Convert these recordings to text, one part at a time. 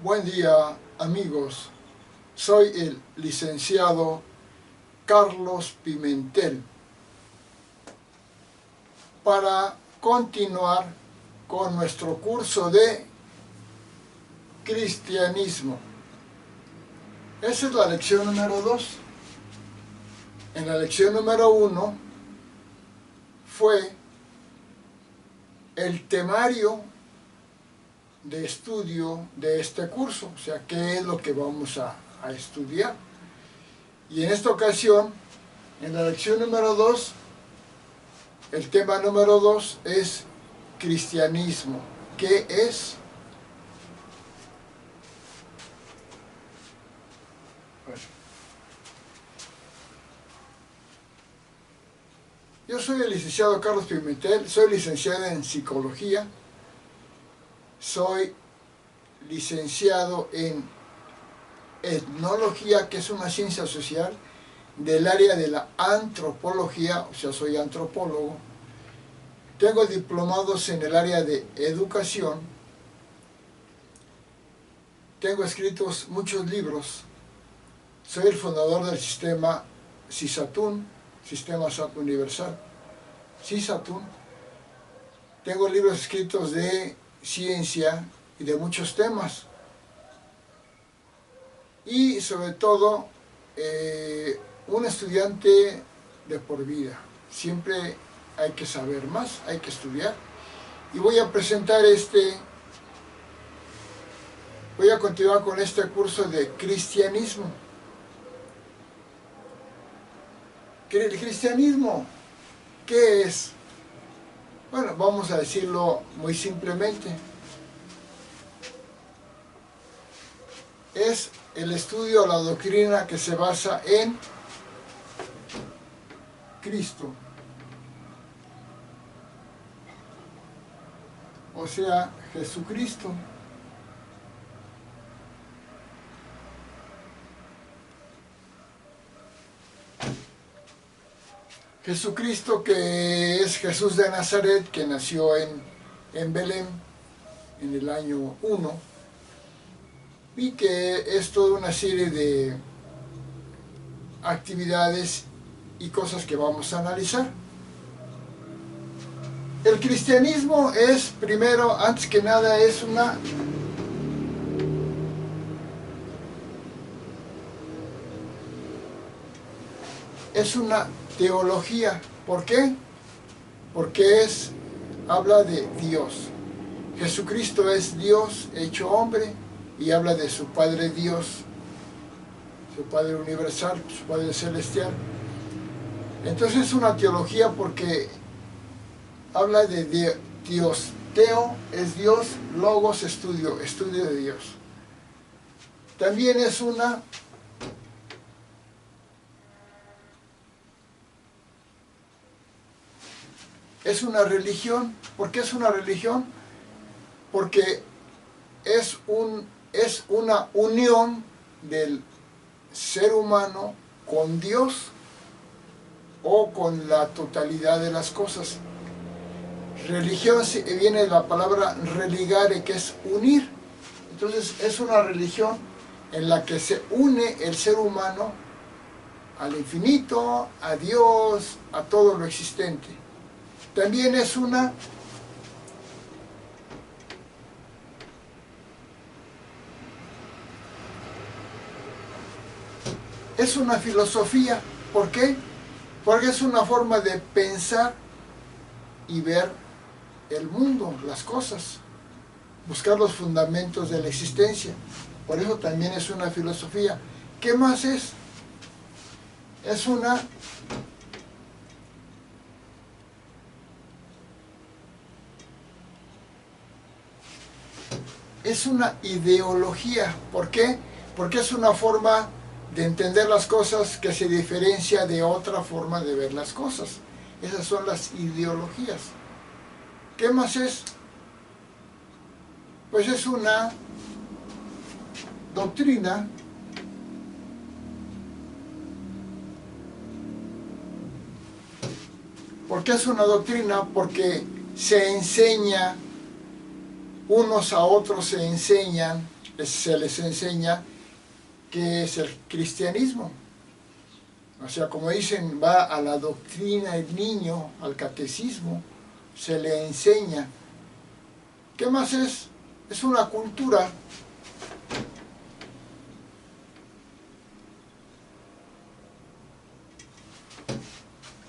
Buen día, amigos. Soy el licenciado Carlos Pimentel. Para continuar con nuestro curso de cristianismo. Esa es la lección número 2. En la lección número 1 fue el temario de estudio de este curso, o sea, qué es lo que vamos a estudiar. Y en esta ocasión, en la lección número 2, el tema número 2 es cristianismo. ¿Qué es? Yo soy el licenciado Carlos Pimentel, soy licenciado en psicología, soy licenciado en etnología, que es una ciencia social del área de la antropología, o sea, soy antropólogo. Tengo diplomados en el área de educación. Tengo escritos muchos libros. Soy el fundador del sistema CISATUN, Sistema SAT Universal. CISATUN. Tengo libros escritos de ciencia y de muchos temas. Y sobre todo, un estudiante de por vida. Siempre hay que saber más, hay que estudiar. Y voy a presentar voy a continuar con este curso de cristianismo. ¿El cristianismo qué es? Bueno, vamos a decirlo muy simplemente. Es el estudio de la doctrina que se basa en Cristo. O sea, Jesucristo. Jesucristo, que es Jesús de Nazaret, que nació en Belén en el año 1, y que es toda una serie de actividades y cosas que vamos a analizar. El cristianismo es, primero, antes que nada, es una teología. ¿Por qué? Porque habla de Dios. Jesucristo es Dios hecho hombre y habla de su Padre Dios, su Padre universal, su Padre celestial. Entonces es una teología porque habla de Dios. Teo es Dios, logos estudio de Dios. También es una religión. ¿Por qué es una religión? Porque es una unión del ser humano con Dios o con la totalidad de las cosas. Religión viene de la palabra religare, que es unir. Entonces es una religión en la que se une el ser humano al infinito, a Dios, a todo lo existente. También es una filosofía. ¿Por qué? Porque es una forma de pensar y ver el mundo, las cosas, buscar los fundamentos de la existencia. Por eso también es una filosofía. ¿Qué más es? Es una ideología. ¿Por qué? Porque es una forma de entender las cosas que se diferencia de otra forma de ver las cosas. Esas son las ideologías. ¿Qué más es? Pues es una doctrina ¿Por qué es una doctrina? Porque se enseña, unos a otros se enseñan se les enseña qué es el cristianismo. O sea, como dicen, va a la doctrina el niño, al catecismo, se le enseña. ¿Qué más es? Es una cultura.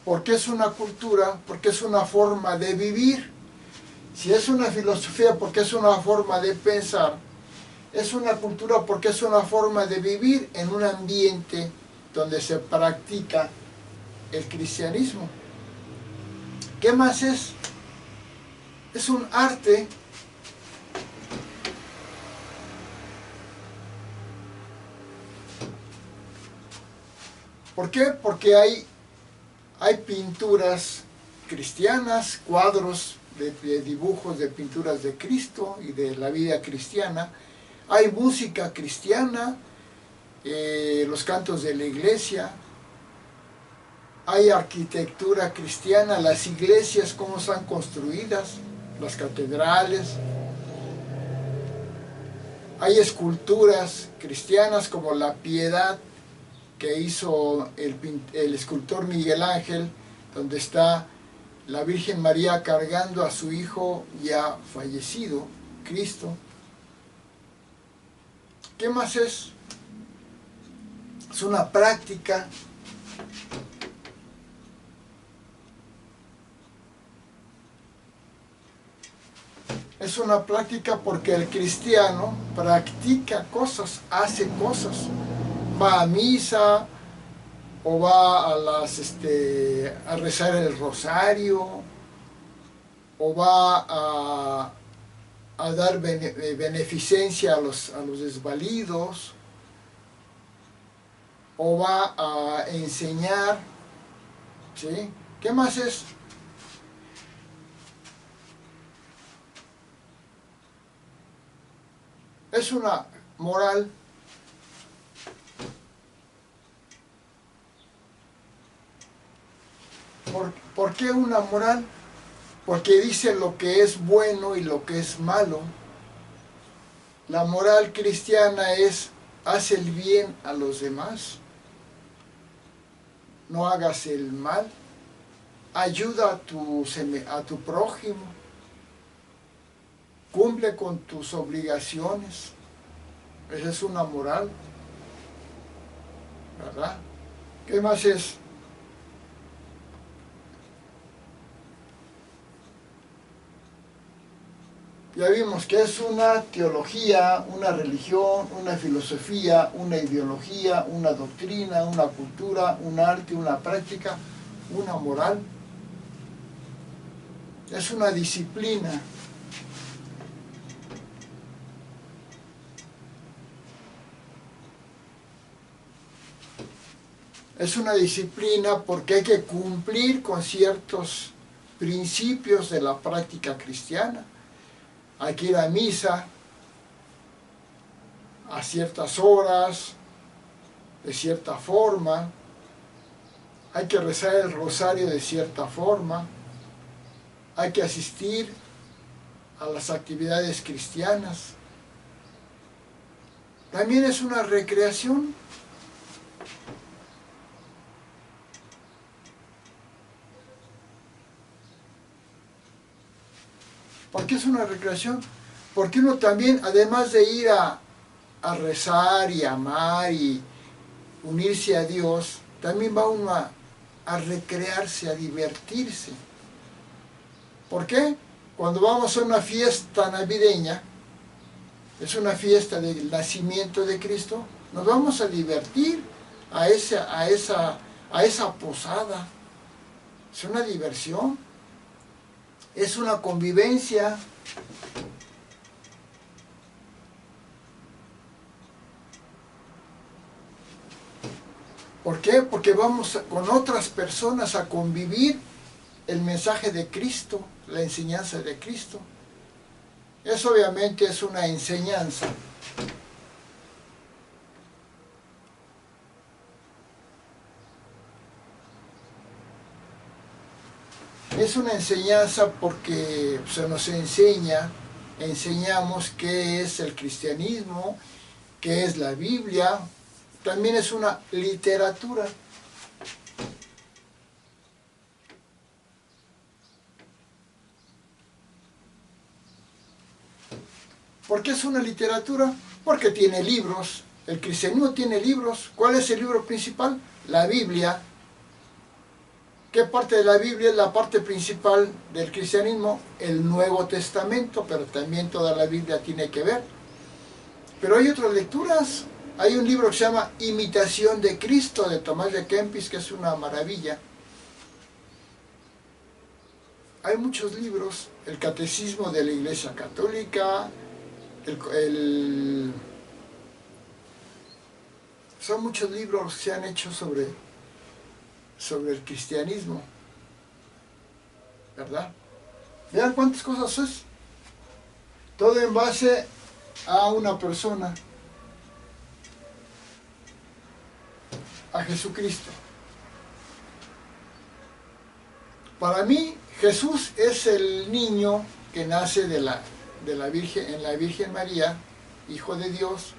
¿Por qué es una cultura? Porque es una forma de vivir. Si es una filosofía, porque es una forma de pensar. Es una cultura porque es una forma de vivir en un ambiente donde se practica el cristianismo. ¿Qué más es? Es un arte. ¿Por qué? Porque hay pinturas cristianas, cuadros de dibujos de pinturas de Cristo y de la vida cristiana. Hay música cristiana, los cantos de la iglesia. Hay arquitectura cristiana, las iglesias, cómo están construidas, las catedrales. Hay esculturas cristianas como la Piedad que hizo el escultor Miguel Ángel, donde está la Virgen María cargando a su hijo ya fallecido, Cristo. ¿Qué más es? Es una práctica. Es una práctica porque el cristiano practica cosas, hace cosas. Va a misa o va a rezar el rosario o va a dar beneficencia a los desvalidos o va a enseñar, ¿sí? ¿Qué más es? Es una moral. ¿Por qué una moral? Porque dice lo que es bueno y lo que es malo. La moral cristiana es, haz el bien a los demás, no hagas el mal, ayuda a tu prójimo, cumple con tus obligaciones. Esa es una moral, ¿verdad? ¿Qué más es? Ya vimos que es una teología, una religión, una filosofía, una ideología, una doctrina, una cultura, un arte, una práctica, una moral. Es una disciplina. Es una disciplina porque hay que cumplir con ciertos principios de la práctica cristiana. Hay que ir a misa a ciertas horas, de cierta forma. Hay que rezar el rosario de cierta forma. Hay que asistir a las actividades cristianas. También es una recreación. ¿Por qué es una recreación? Porque uno también, además de ir a rezar y amar y unirse a Dios, también va uno a recrearse, a divertirse. ¿Por qué? Cuando vamos a una fiesta navideña, es una fiesta del nacimiento de Cristo, nos vamos a divertir a esa posada. Es una diversión, es una convivencia. ¿Por qué? Porque vamos con otras personas a convivir el mensaje de Cristo, la enseñanza de Cristo. Eso obviamente es una enseñanza. Es una enseñanza porque se nos enseña enseñamos qué es el cristianismo, qué es la Biblia. También es una literatura. ¿Por qué es una literatura? Porque tiene libros. El cristianismo tiene libros. ¿Cuál es el libro principal? La Biblia. ¿Qué parte de la Biblia es la parte principal del cristianismo? El Nuevo Testamento, pero también toda la Biblia tiene que ver. Pero hay otras lecturas. Hay un libro que se llama Imitación de Cristo, de Tomás de Kempis, que es una maravilla. Hay muchos libros. El Catecismo de la Iglesia Católica, son muchos libros que se han hecho sobre el cristianismo, ¿verdad? Vean cuántas cosas es. Todo en base a una persona, a Jesucristo. Para mí, Jesús es el niño que nace en la Virgen María, Hijo de Dios,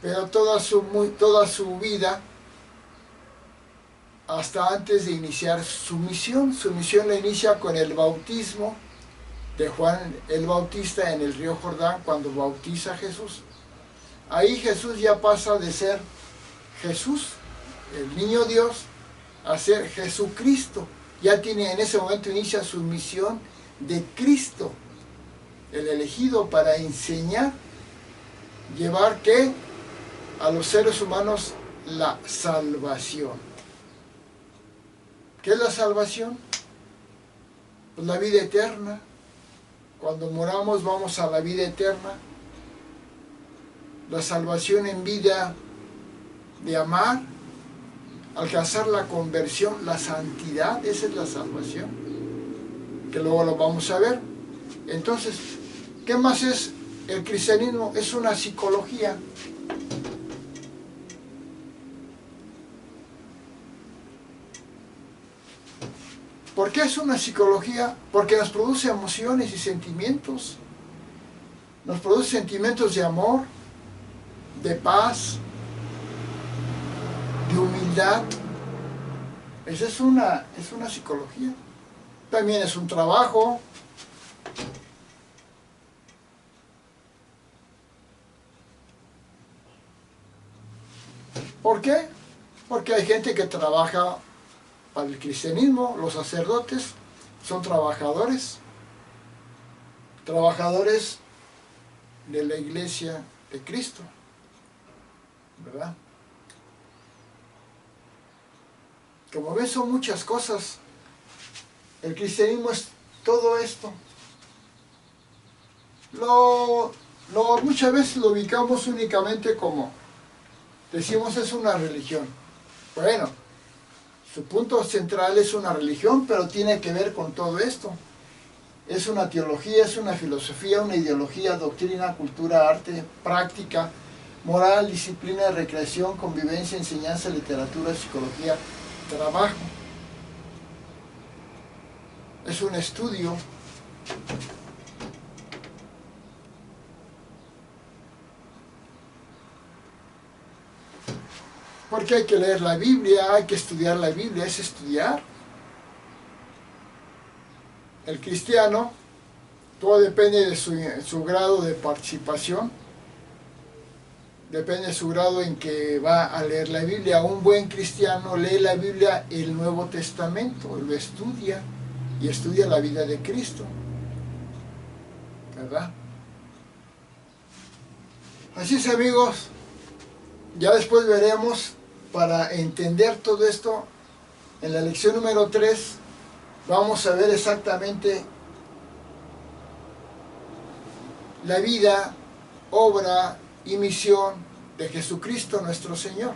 pero toda su vida, hasta antes de iniciar su misión la inicia con el bautismo de Juan el Bautista en el río Jordán, cuando bautiza a Jesús. Ahí Jesús ya pasa de ser Jesús, el niño Dios, a ser Jesucristo. Ya tiene, en ese momento inicia su misión de Cristo, el elegido para enseñar, llevar ¿qué? A los seres humanos la salvación. ¿Qué es la salvación? Pues la vida eterna. Cuando moramos vamos a la vida eterna. La salvación en vida de amar, alcanzar la conversión, la santidad, esa es la salvación, que luego lo vamos a ver. Entonces, ¿qué más es el cristianismo? Es una psicología. ¿Por qué es una psicología? Porque nos produce emociones y sentimientos. Nos produce sentimientos de amor, de paz, de humildad. Esa es una psicología. También es un trabajo. ¿Por qué? Porque hay gente que trabaja para el cristianismo. Los sacerdotes son trabajadores de la iglesia de Cristo, ¿verdad? Como ven, son muchas cosas. El cristianismo es todo esto. Muchas veces lo ubicamos únicamente como, decimos, es una religión. Bueno, su punto central es una religión, pero tiene que ver con todo esto. Es una teología, es una filosofía, una ideología, doctrina, cultura, arte, práctica, moral, disciplina, recreación, convivencia, enseñanza, literatura, psicología, trabajo. Es un estudio. Porque hay que leer la Biblia, hay que estudiar la Biblia, es estudiar. El cristiano, todo depende de su grado de participación, depende de su grado en que va a leer la Biblia. Un buen cristiano lee la Biblia, el Nuevo Testamento, lo estudia y estudia la vida de Cristo, ¿verdad? Así es, amigos, ya después veremos, para entender todo esto, en la lección número 3, vamos a ver exactamente la vida, obra y misión de Jesucristo nuestro Señor.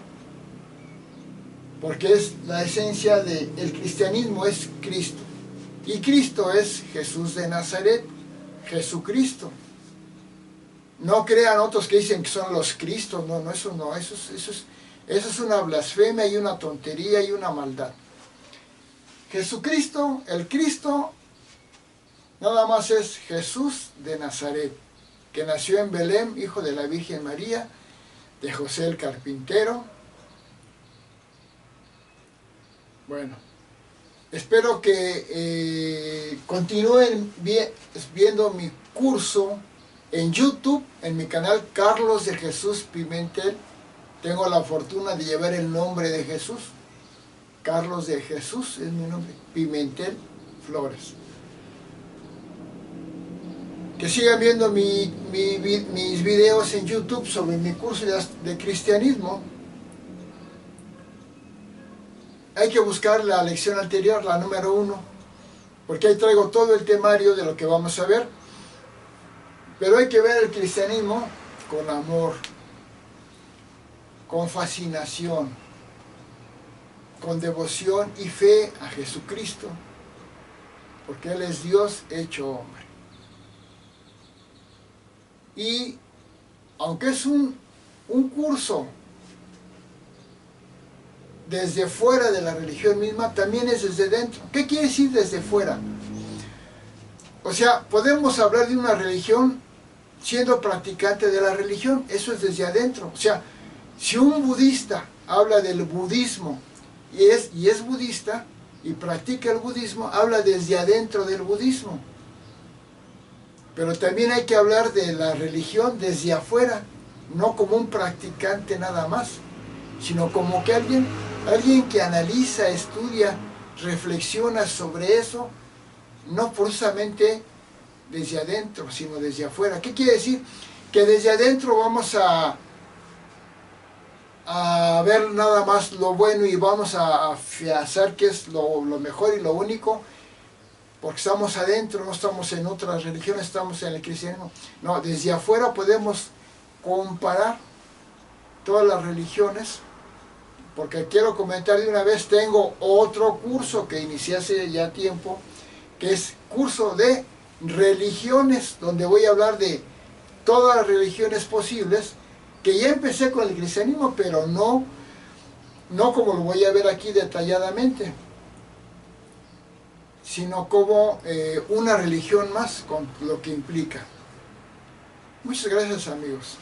Porque es la esencia del cristianismo, es Cristo. Y Cristo es Jesús de Nazaret, Jesucristo. No crean otros que dicen que son los Cristos, no, eso no, eso es una blasfemia y una tontería y una maldad. Jesucristo, el Cristo Nada más es Jesús de Nazaret, que nació en Belén, hijo de la Virgen María, de José el carpintero. Bueno, espero que continúen viendo mi curso en YouTube, en mi canal Carlos de Jesús Pimentel. Tengo la fortuna de llevar el nombre de Jesús. Carlos de Jesús es mi nombre, Pimentel Flores. Que sigan viendo mis videos en YouTube sobre mi curso de cristianismo. Hay que buscar la lección anterior, la número 1, porque ahí traigo todo el temario de lo que vamos a ver. Pero hay que ver el cristianismo con amor, con fascinación, con devoción y fe a Jesucristo, porque Él es Dios hecho hombre. Y aunque es un curso desde fuera de la religión misma, también es desde dentro. ¿Qué quiere decir desde fuera? O sea, podemos hablar de una religión siendo practicante de la religión, eso es desde adentro. O sea, si un budista habla del budismo y es budista y practica el budismo, habla desde adentro del budismo. Pero también hay que hablar de la religión desde afuera, no como un practicante nada más, sino como que alguien que analiza, estudia, reflexiona sobre eso, no forzosamente desde adentro, sino desde afuera. ¿Qué quiere decir? Que desde adentro vamos a ver nada más lo bueno y vamos a afianzar que es lo mejor y lo único, porque estamos adentro, no estamos en otras religiones, estamos en el cristianismo. No, desde afuera podemos comparar todas las religiones, porque quiero comentar de una vez, tengo otro curso que inicié hace ya tiempo, que es curso de religiones, donde voy a hablar de todas las religiones posibles, que ya empecé con el cristianismo, pero no como lo voy a ver aquí detalladamente, sino como una religión más, con lo que implica. Muchas gracias, amigos.